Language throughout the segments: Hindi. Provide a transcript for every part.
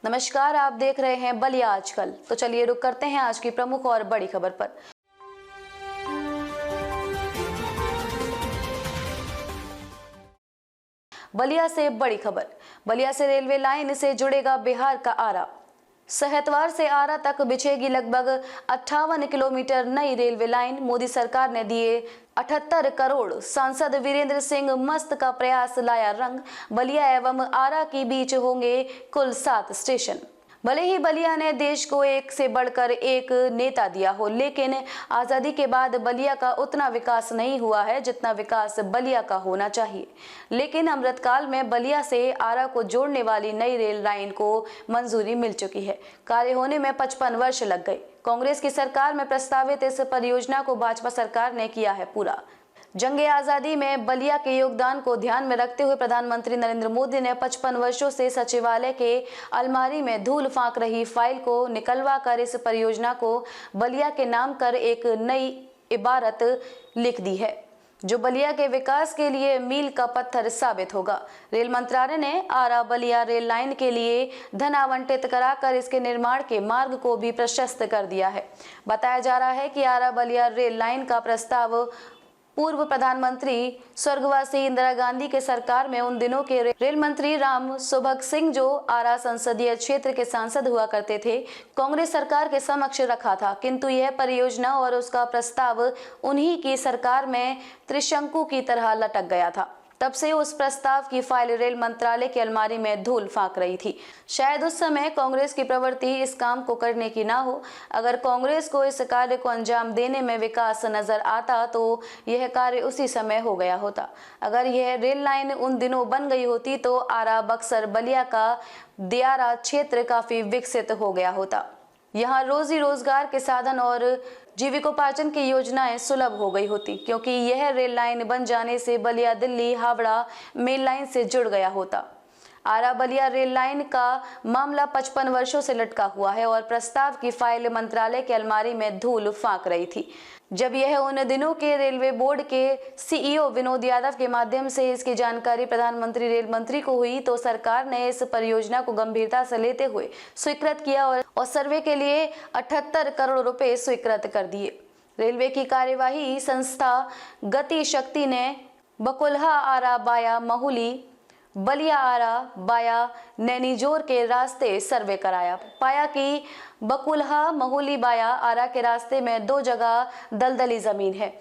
नमस्कार, आप देख रहे हैं बलिया आजकल। तो चलिए रुक करते हैं आज की प्रमुख और बड़ी खबर पर। बलिया से बड़ी खबर। बलिया से रेलवे लाइन से जुड़ेगा बिहार का आरा। सहतवार से आरा तक बिछेगी लगभग 58 किलोमीटर नई रेलवे लाइन। मोदी सरकार ने दिए 78 करोड़। सांसद वीरेंद्र सिंह मस्त का प्रयास लाया रंग। बलिया एवं आरा के बीच होंगे कुल 7 स्टेशन। भले ही बलिया ने देश को एक से बढ़कर एक नेता दिया हो, लेकिन आजादी के बाद बलिया का उतना विकास नहीं हुआ है जितना विकास बलिया का होना चाहिए। लेकिन अमृतकाल में बलिया से आरा को जोड़ने वाली नई रेल लाइन को मंजूरी मिल चुकी है। कार्य होने में 55 वर्ष लग गए। कांग्रेस की सरकार में प्रस्तावित इस परियोजना को भाजपा सरकार ने किया है पूरा। जंगे आजादी में बलिया के योगदान को ध्यान में रखते हुए प्रधानमंत्री नरेंद्र मोदी ने 55 वर्षों से सचिवालय के अलमारी में धूल फांक रही फाइल को निकलवा कर इस परियोजना को बलिया के नाम कर एक नई इबारत लिख दी है, जो बलिया के विकास के लिए मील का पत्थर साबित होगा। रेल मंत्रालय ने आरा बलिया रेल लाइन के लिए धन आवंटित कराकर इसके निर्माण के मार्ग को भी प्रशस्त कर दिया है। बताया जा रहा है कि आरा बलिया रेल लाइन का प्रस्ताव पूर्व प्रधानमंत्री स्वर्गवासी इंदिरा गांधी के सरकार में उन दिनों के रेल मंत्री राम सुभग सिंह, जो आरा संसदीय क्षेत्र के सांसद हुआ करते थे, कांग्रेस सरकार के समक्ष रखा था। किंतु यह परियोजना और उसका प्रस्ताव उन्हीं की सरकार में त्रिशंकु की तरह लटक गया था। तब से उस प्रस्ताव की फाइल रेल मंत्रालय की अलमारी में धूल फांक रही थी। शायद उस समय कांग्रेस की प्रवृत्ति इस काम को करने की ना हो। अगर कांग्रेस को इस कार्य को अंजाम देने में विकास नजर आता तो यह कार्य उसी समय हो गया होता। अगर यह रेल लाइन उन दिनों बन गई होती तो आरा बक्सर बलिया का दियारा क्षेत्र काफी विकसित हो गया होता। यहाँ रोजी रोजगार के साधन और जीविकोपार्जन की योजनाएं सुलभ हो गई होती, क्योंकि यह रेल लाइन बन जाने से बलिया दिल्ली हावड़ा मेल लाइन से जुड़ गया होता। आरा बलिया रेल लाइन का मामला 55 वर्षों से लटका हुआ है और प्रस्ताव की फाइल मंत्रालय के अलमारी में धूल फांक रही थी। जब यह उन दिनों के रेलवे बोर्ड के सीईओ विनोद यादव के माध्यम से इसकी जानकारी प्रधानमंत्री रेल मंत्री को हुई तो सरकार ने इस परियोजना को गंभीरता से लेते हुए स्वीकृत किया और सर्वे के लिए 78 करोड़ रुपए स्वीकृत कर दिए। रेलवे की कार्यवाही संस्था गति शक्ति ने बकुल्हा आरा बाया महुली, बलिया आरा बाया नैनीजोर के रास्ते सर्वे कराया। पाया कि बकुल्हा महुली बाया आरा के रास्ते में 2 जगह दलदली जमीन है,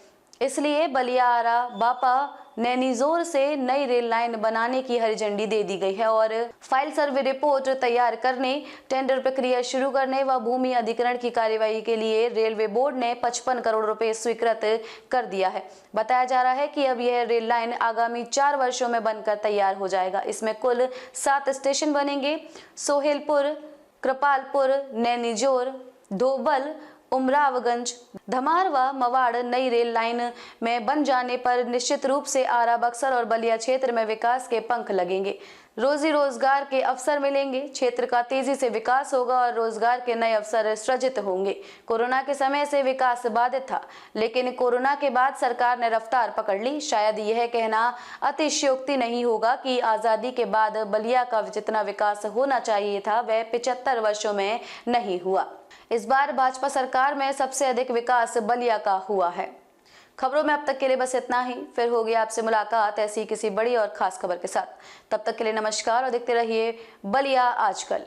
इसलिए बलिया आरा बापा नैनीजोर से नई रेल लाइन बनाने की हरी झंडी दे दी गई है और फाइल सर्वे रिपोर्ट तैयार करने, टेंडर प्रक्रिया शुरू करने व भूमि अधिग्रहण की कार्यवाही के लिए रेलवे बोर्ड ने 55 करोड़ रुपए स्वीकृत कर दिया है। बताया जा रहा है कि अब यह रेल लाइन आगामी 4 वर्षों में बनकर तैयार हो जाएगा। इसमें कुल 7 स्टेशन बनेंगे। सोहेलपुर, कृपालपुर, नैनीजोर, धोबल, उमरावगंज, धमार व मवाड़ नई रेल लाइन में बन जाने पर निश्चित रूप से आरा बक्सर और बलिया क्षेत्र में विकास के पंख लगेंगे। रोजी रोजगार के अवसर मिलेंगे, क्षेत्र का तेजी से विकास होगा और रोजगार के नए अवसर सृजित होंगे। कोरोना के समय से विकास बाधित था, लेकिन कोरोना के बाद सरकार ने रफ्तार पकड़ ली। शायद यह कहना अतिशयोक्ति नहीं होगा कि आजादी के बाद बलिया का जितना विकास होना चाहिए था वह 75 वर्षों में नहीं हुआ। इस बार भाजपा सरकार में सबसे अधिक विकास बलिया का हुआ है। खबरों में अब तक के लिए बस इतना ही। फिर होगी आपसे मुलाकात ऐसी किसी बड़ी और खास खबर के साथ। तब तक के लिए नमस्कार और देखते रहिए बलिया आजकल।